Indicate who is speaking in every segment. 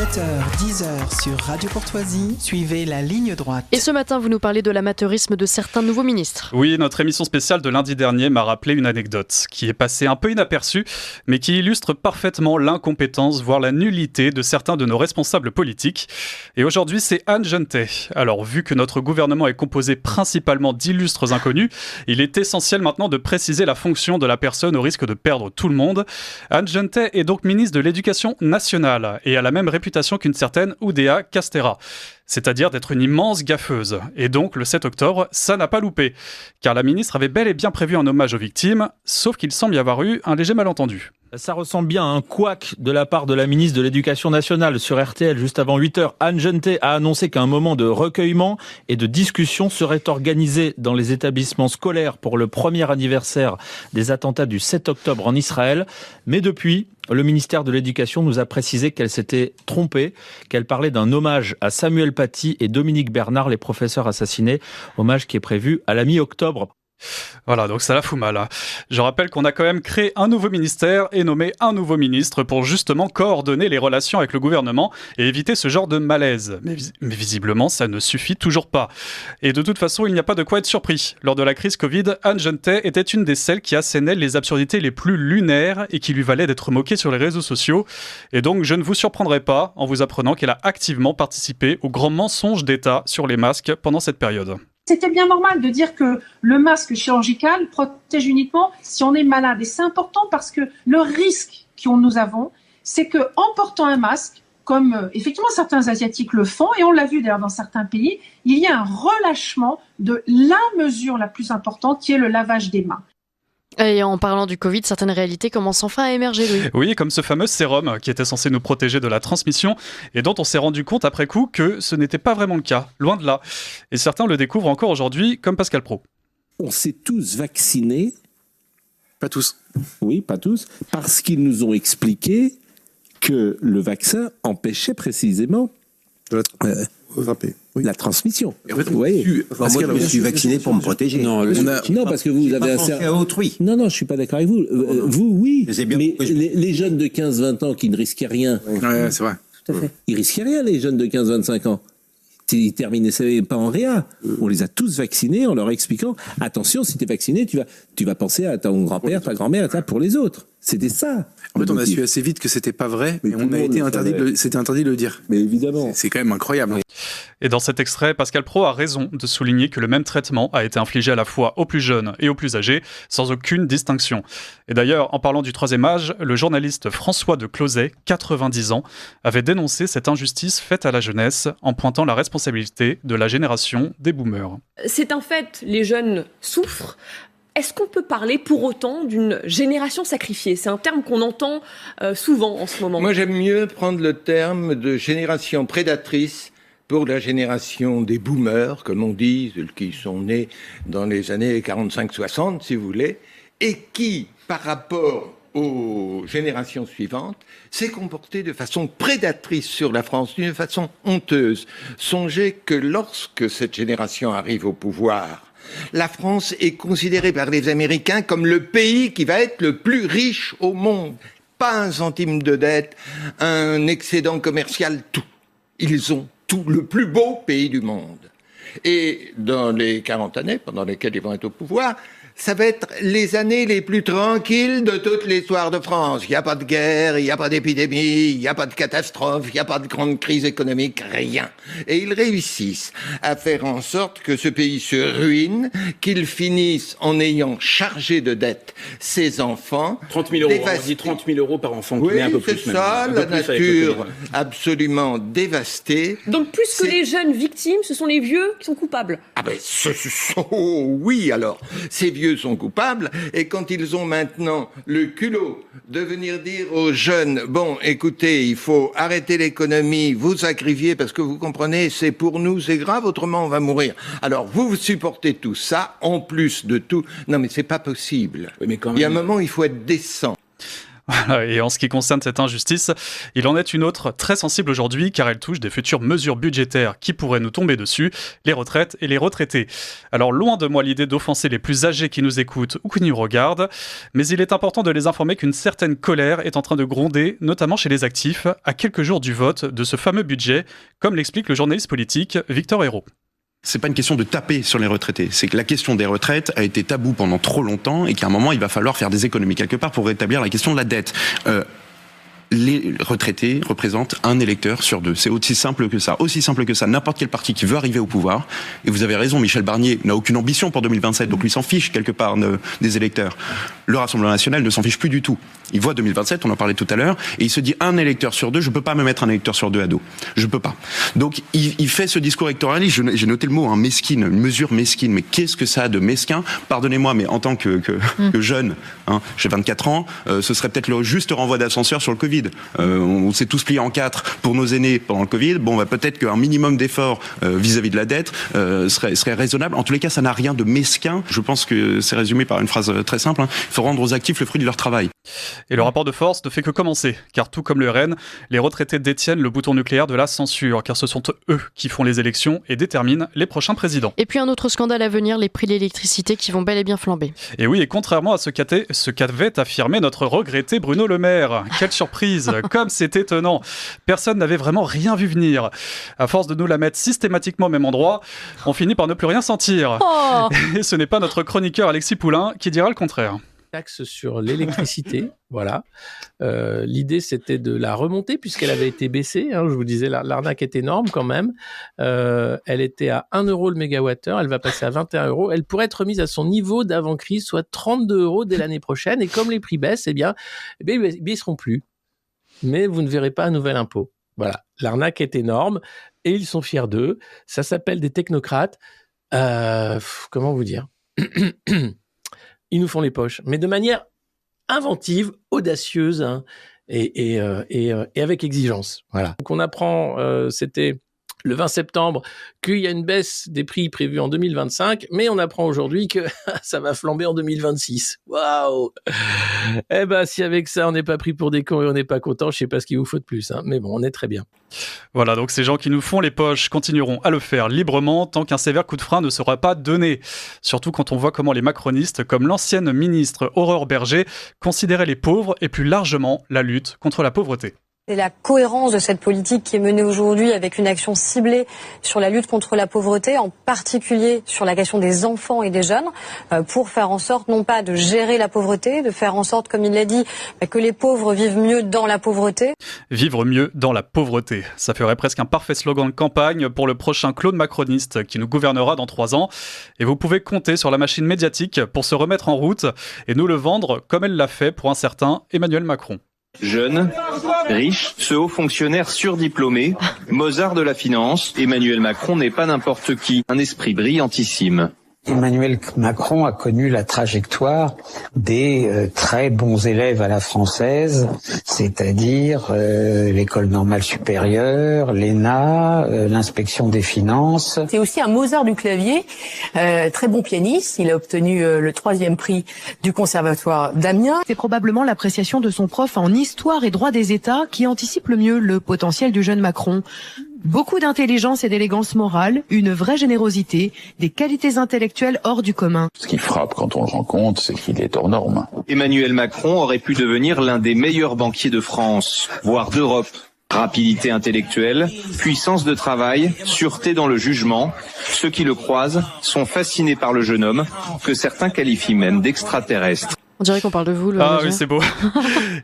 Speaker 1: 7h, 10h sur Radio Courtoisie, suivez la ligne droite.
Speaker 2: Et ce matin, vous nous parlez de l'amateurisme de certains nouveaux ministres.
Speaker 3: Oui, notre émission spéciale de lundi dernier m'a rappelé une anecdote qui est passée un peu inaperçue, mais qui illustre parfaitement l'incompétence, voire la nullité de certains de nos responsables politiques. Et aujourd'hui, c'est Anne Genetet. Alors, vu que notre gouvernement est composé principalement d'illustres inconnus, il est essentiel maintenant de préciser la fonction de la personne au risque de perdre tout le monde. Anne Genetet est donc ministre de l'Éducation nationale et a la même réputation qu'une certaine Oudéa Castéra, c'est-à-dire d'être une immense gaffeuse. Et donc, le 7 octobre, ça n'a pas loupé, car la ministre avait bel et bien prévu un hommage aux victimes, sauf qu'il semble y avoir eu un léger malentendu.
Speaker 4: Ça ressemble bien à un couac de la part de la ministre de l'Éducation nationale sur RTL juste avant 8h. Anne Genetet a annoncé qu'un moment de recueillement et de discussion serait organisé dans les établissements scolaires pour le premier anniversaire des attentats du 7 octobre en Israël. Mais depuis, le ministère de l'Éducation nous a précisé qu'elle s'était trompée, qu'elle parlait d'un hommage à Samuel Paty et Dominique Bernard, les professeurs assassinés, hommage qui est prévu à la mi-octobre.
Speaker 3: Voilà, donc ça la fout mal. Je rappelle qu'on a quand même créé un nouveau ministère et nommé un nouveau ministre pour justement coordonner les relations avec le gouvernement et éviter ce genre de malaise. Mais visiblement, ça ne suffit toujours pas. Et de toute façon, il n'y a pas de quoi être surpris. Lors de la crise Covid, Anne Genetet était une des celles qui assénait les absurdités les plus lunaires et qui lui valait d'être moquée sur les réseaux sociaux. Et donc, je ne vous surprendrai pas en vous apprenant qu'elle a activement participé au grand mensonge d'État sur les masques pendant cette période.
Speaker 5: C'était bien normal de dire que le masque chirurgical protège uniquement si on est malade. Et c'est important parce que le risque que nous avons, c'est qu'en portant un masque, comme effectivement certains Asiatiques le font, et on l'a vu d'ailleurs dans certains pays, il y a un relâchement de la mesure la plus importante qui est le lavage des mains.
Speaker 2: Et en parlant du Covid, certaines réalités commencent enfin à émerger, Louis.
Speaker 3: Oui, comme ce fameux sérum qui était censé nous protéger de la transmission et dont on s'est rendu compte après coup que ce n'était pas vraiment le cas, loin de là. Et certains le découvrent encore aujourd'hui, comme Pascal Praud.
Speaker 6: On s'est tous vaccinés.
Speaker 7: Pas tous.
Speaker 6: Oui, pas tous, parce qu'ils nous ont expliqué que le vaccin empêchait précisément la transmission.
Speaker 7: Et en fait,
Speaker 6: vous voyez.
Speaker 8: Moi, je me suis vacciné pour me protéger.
Speaker 6: Non, parce que vous avez un
Speaker 8: à autrui.
Speaker 6: Non, je suis pas d'accord avec vous. Vous, oui. Mais les jeunes de 15-20 ans qui ne risquaient rien.
Speaker 7: Ouais, c'est vrai.
Speaker 5: Tout à fait.
Speaker 6: Ils risquaient rien, les jeunes de 15-25 ans. Ils terminaient pas en réa. On les a tous vaccinés en leur expliquant attention, si tu es vacciné, tu vas penser à ton grand-père, ta grand-mère, pour les autres. C'était ça.
Speaker 7: En fait, on a su assez vite que c'était pas vrai, mais on a été c'était interdit de le dire.
Speaker 6: Mais évidemment.
Speaker 7: C'est quand même incroyable.
Speaker 3: Et dans cet extrait, Pascal Praud a raison de souligner que le même traitement a été infligé à la fois aux plus jeunes et aux plus âgés, sans aucune distinction. Et d'ailleurs, en parlant du troisième âge, le journaliste François de Closet, 90 ans, avait dénoncé cette injustice faite à la jeunesse en pointant la responsabilité de la génération des boomers.
Speaker 9: C'est un fait, les jeunes souffrent. Est-ce qu'on peut parler pour autant d'une génération sacrifiée ? C'est un terme qu'on entend souvent en ce moment.
Speaker 10: Moi, j'aime mieux prendre le terme de génération prédatrice pour la génération des boomers, comme on dit, ceux qui sont nés dans les années 45-60, si vous voulez, et qui, par rapport aux générations suivantes, s'est comporté de façon prédatrice sur la France, d'une façon honteuse. Songez que lorsque cette génération arrive au pouvoir, la France est considérée par les Américains comme le pays qui va être le plus riche au monde. Pas un centime de dette, un excédent commercial, tout. Ils ont tout, le plus beau pays du monde. Et dans les 40 années pendant lesquelles ils vont être au pouvoir, ça va être les années les plus tranquilles de toute l'histoire de France. Il n'y a pas de guerre, il n'y a pas d'épidémie, il n'y a pas de catastrophe, il n'y a pas de grande crise économique, rien. Et ils réussissent à faire en sorte que ce pays se ruine, qu'ils finissent en ayant chargé de dettes ses enfants.
Speaker 4: 30 000 euros, on dit 30 000 euros par enfant,
Speaker 10: oui,
Speaker 4: qui est un peu plus.
Speaker 10: C'est ça, la nature absolument dévastée.
Speaker 9: Donc plus que les jeunes victimes, ce sont les vieux qui sont coupables.
Speaker 10: Ah ben, oui alors, ces vieux sont coupables, et quand ils ont maintenant le culot de venir dire aux jeunes, bon, écoutez, il faut arrêter l'économie, vous sacrifier, parce que vous comprenez, c'est pour nous, c'est grave, autrement on va mourir. Alors, vous supportez tout ça, en plus de tout. Non, mais c'est pas possible.
Speaker 4: Oui, mais quand même.
Speaker 10: Il y a un moment, il faut être décent.
Speaker 3: Voilà, et en ce qui concerne cette injustice, il en est une autre très sensible aujourd'hui car elle touche des futures mesures budgétaires qui pourraient nous tomber dessus, les retraites et les retraités. Alors loin de moi l'idée d'offenser les plus âgés qui nous écoutent ou qui nous regardent, mais il est important de les informer qu'une certaine colère est en train de gronder, notamment chez les actifs, à quelques jours du vote de ce fameux budget, comme l'explique le journaliste politique Victor Hérault.
Speaker 11: C'est pas une question de taper sur les retraités, c'est que la question des retraites a été tabou pendant trop longtemps et qu'à un moment il va falloir faire des économies quelque part pour rétablir la question de la dette. Les retraités représentent un électeur sur deux. C'est aussi simple que ça. Aussi simple que ça. N'importe quel parti qui veut arriver au pouvoir, et vous avez raison, Michel Barnier n'a aucune ambition pour 2027, donc lui s'en fiche quelque part des électeurs. Le Rassemblement national ne s'en fiche plus du tout. Il voit 2027, on en parlait tout à l'heure, et il se dit un électeur sur deux, je peux pas me mettre un électeur sur deux à dos. Je peux pas. Donc il fait ce discours électoraliste, j'ai noté le mot, mesquine, une mesure mesquine. Mais qu'est-ce que ça a de mesquin? Pardonnez-moi, mais en tant que jeune, j'ai 24 ans, ce serait peut-être le juste renvoi d'ascenseur sur le Covid. On s'est tous pliés en quatre pour nos aînés pendant le Covid. Bon, peut-être qu'un minimum d'efforts vis-à-vis de la dette serait raisonnable. En tous les cas, ça n'a rien de mesquin. Je pense que c'est résumé par une phrase très simple. Il faut rendre aux actifs le fruit de leur travail.
Speaker 3: Et le rapport de force ne fait que commencer, car tout comme le RN, les retraités détiennent le bouton nucléaire de la censure, car ce sont eux qui font les élections et déterminent les prochains présidents.
Speaker 2: Et puis un autre scandale à venir, les prix de l'électricité qui vont bel et bien flamber.
Speaker 3: Et oui, et contrairement à ce qu'avait affirmé notre regretté Bruno Le Maire. Quelle surprise, comme c'est étonnant. Personne n'avait vraiment rien vu venir. À force de nous la mettre systématiquement au même endroit, on finit par ne plus rien sentir.
Speaker 2: Oh.
Speaker 3: Et ce n'est pas notre chroniqueur Alexis Poulain qui dira le contraire.
Speaker 12: Taxe sur l'électricité, voilà. L'idée, c'était de la remonter puisqu'elle avait été baissée. Je vous disais, l'arnaque est énorme quand même. Elle était à 1 euro le mégawattheure, elle va passer à 21 euros. Elle pourrait être remise à son niveau d'avant-crise, soit 32 euros dès l'année prochaine. Et comme les prix baissent, ils baisseront plus. Mais vous ne verrez pas un nouvel impôt. Voilà, l'arnaque est énorme et ils sont fiers d'eux. Ça s'appelle des technocrates. Comment vous dire? Ils nous font les poches, mais de manière inventive, audacieuse et avec exigence. Voilà. Donc on apprend, c'était le 20 septembre, qu'il y a une baisse des prix prévue en 2025, mais on apprend aujourd'hui que ça va flamber en 2026. Waouh! Eh ben, si avec ça, on n'est pas pris pour des cons et on n'est pas content, je sais pas ce qu'il vous faut de plus, mais bon, on est très bien.
Speaker 3: Voilà, donc ces gens qui nous font les poches continueront à le faire librement tant qu'un sévère coup de frein ne sera pas donné. Surtout quand on voit comment les macronistes, comme l'ancienne ministre Aurore Berger, considéraient les pauvres et plus largement la lutte contre la pauvreté.
Speaker 13: C'est la cohérence de cette politique qui est menée aujourd'hui avec une action ciblée sur la lutte contre la pauvreté, en particulier sur la question des enfants et des jeunes, pour faire en sorte non pas de gérer la pauvreté, de faire en sorte, comme il l'a dit, que les pauvres vivent mieux dans la pauvreté.
Speaker 3: Vivre mieux dans la pauvreté. Ça ferait presque un parfait slogan de campagne pour le prochain Claude macroniste qui nous gouvernera dans 3 ans. Et vous pouvez compter sur la machine médiatique pour se remettre en route et nous le vendre comme elle l'a fait pour un certain Emmanuel Macron.
Speaker 14: Jeune, riche, ce haut fonctionnaire surdiplômé, Mozart de la finance, Emmanuel Macron n'est pas n'importe qui, un esprit brillantissime.
Speaker 15: Emmanuel Macron a connu la trajectoire des très bons élèves à la française, c'est-à-dire l'école normale supérieure, l'ENA, l'inspection des finances.
Speaker 16: C'est aussi un Mozart du clavier, très bon pianiste. Il a obtenu le 3e prix du Conservatoire d'Amiens.
Speaker 17: C'est probablement l'appréciation de son prof en histoire et droit des États qui anticipe le mieux le potentiel du jeune Macron. Beaucoup d'intelligence et d'élégance morale, une vraie générosité, des qualités intellectuelles hors du commun.
Speaker 18: Ce qui frappe quand on le rencontre, c'est qu'il est hors norme.
Speaker 14: Emmanuel Macron aurait pu devenir l'un des meilleurs banquiers de France, voire d'Europe. Rapidité intellectuelle, puissance de travail, sûreté dans le jugement. Ceux qui le croisent sont fascinés par le jeune homme, que certains qualifient même d'extraterrestre.
Speaker 2: On dirait qu'on parle de vous.
Speaker 3: Ah oui, c'est beau.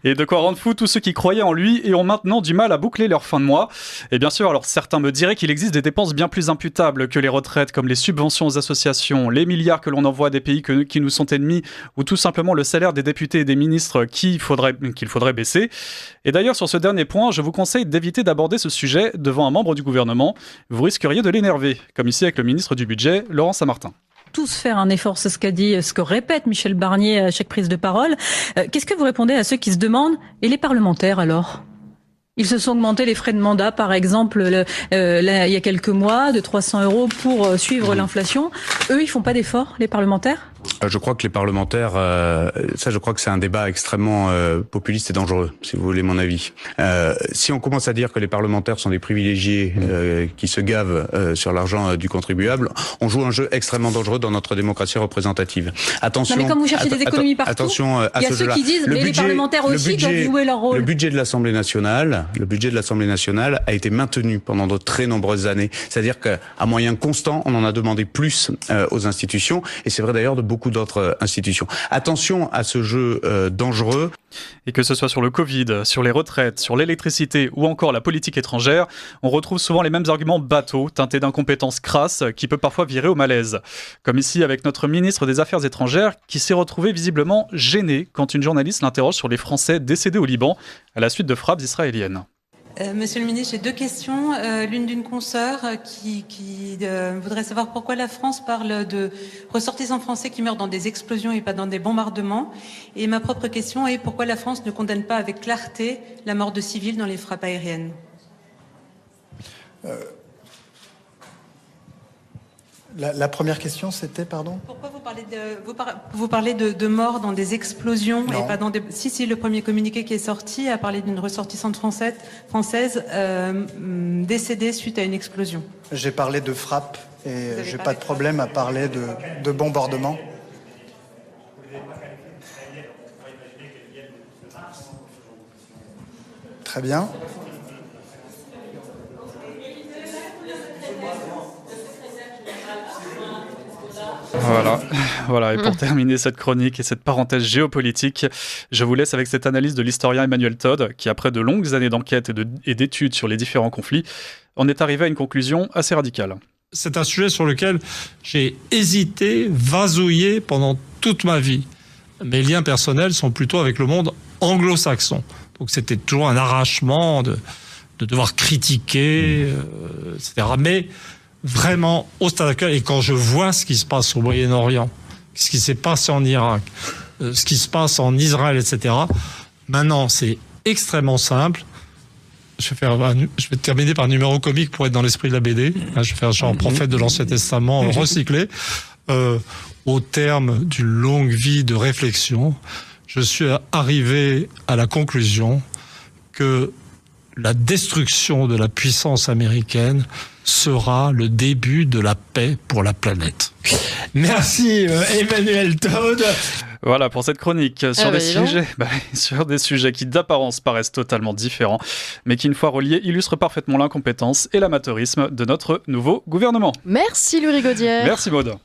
Speaker 3: Et de quoi rendre fou tous ceux qui croyaient en lui et ont maintenant du mal à boucler leur fin de mois. Et bien sûr, alors certains me diraient qu'il existe des dépenses bien plus imputables que les retraites, comme les subventions aux associations, les milliards que l'on envoie à des pays qui nous sont ennemis, ou tout simplement le salaire des députés et des ministres qu'il faudrait baisser. Et d'ailleurs, sur ce dernier point, je vous conseille d'éviter d'aborder ce sujet devant un membre du gouvernement. Vous risqueriez de l'énerver, comme ici avec le ministre du Budget, Laurent Saint-Martin.
Speaker 19: Tous faire un effort, c'est ce que répète Michel Barnier à chaque prise de parole. Qu'est-ce que vous répondez à ceux qui se demandent, et les parlementaires alors ? Ils se sont augmentés les frais de mandat, par exemple, il y a quelques mois, de 300 € pour suivre l'inflation. Eux, ils font pas d'efforts, les parlementaires ?
Speaker 20: Je crois que les parlementaires, je crois que c'est un débat extrêmement populiste et dangereux, si vous voulez mon avis. Si on commence à dire que les parlementaires sont des privilégiés qui se gavent sur l'argent du contribuable, on joue un jeu extrêmement dangereux dans notre démocratie représentative. Attention.
Speaker 19: Non, mais comme vous cherchez des économies partout,
Speaker 20: attention à
Speaker 19: il y a
Speaker 20: ce
Speaker 19: ceux
Speaker 20: jeu-là.
Speaker 19: qui disent les parlementaires aussi doivent jouer leur rôle.
Speaker 20: Le budget de l'Assemblée nationale a été maintenu pendant de très nombreuses années. C'est-à-dire qu'à moyen constant, on en a demandé plus aux institutions, et c'est vrai d'ailleurs de beaucoup d'autres institutions. Attention à ce jeu dangereux.
Speaker 3: Et que ce soit sur le Covid, sur les retraites, sur l'électricité ou encore la politique étrangère, on retrouve souvent les mêmes arguments bateaux, teintés d'incompétence crasse, qui peut parfois virer au malaise. Comme ici avec notre ministre des Affaires étrangères, qui s'est retrouvé visiblement gêné quand une journaliste l'interroge sur les Français décédés au Liban à la suite de frappes israéliennes.
Speaker 21: Monsieur le ministre, j'ai deux questions. L'une d'une consoeur qui voudrait savoir pourquoi la France parle de ressortissants français qui meurent dans des explosions et pas dans des bombardements. Et ma propre question est pourquoi la France ne condamne pas avec clarté la mort de civils dans les frappes aériennes.
Speaker 22: La première question, c'était, pardon ?
Speaker 21: Pourquoi vous parlez de morts dans des explosions et pas dans des... Si, le premier communiqué qui est sorti a parlé d'une ressortissante française décédée suite à une explosion.
Speaker 22: J'ai parlé de frappe et j'ai pas de problème à parler de bombardement. Très bien.
Speaker 3: Voilà. Et pour terminer cette chronique et cette parenthèse géopolitique, je vous laisse avec cette analyse de l'historien Emmanuel Todd, qui après de longues années d'enquête et d'études sur les différents conflits, en est arrivé à une conclusion assez radicale.
Speaker 23: C'est un sujet sur lequel j'ai hésité, vasouillé pendant toute ma vie. Mes liens personnels sont plutôt avec le monde anglo-saxon. Donc c'était toujours un arrachement de devoir critiquer, etc. Mais vraiment au stade actuel, et quand je vois ce qui se passe au Moyen-Orient, ce qui s'est passé en Irak, ce qui se passe en Israël, etc., maintenant c'est extrêmement simple. Je vais terminer par un numéro comique pour être dans l'esprit de la BD. Je vais faire genre prophète de l'Ancien Testament recyclé. Au terme d'une longue vie de réflexion, je suis arrivé à la conclusion que la destruction de la puissance américaine sera le début de la paix pour la planète.
Speaker 22: Merci Emmanuel Todd.
Speaker 3: Voilà pour cette chronique sur des sujets qui d'apparence paraissent totalement différents, mais qui une fois reliés illustrent parfaitement l'incompétence et l'amateurisme de notre nouveau gouvernement.
Speaker 2: Merci Louis Rigaudière.
Speaker 3: Merci Maud.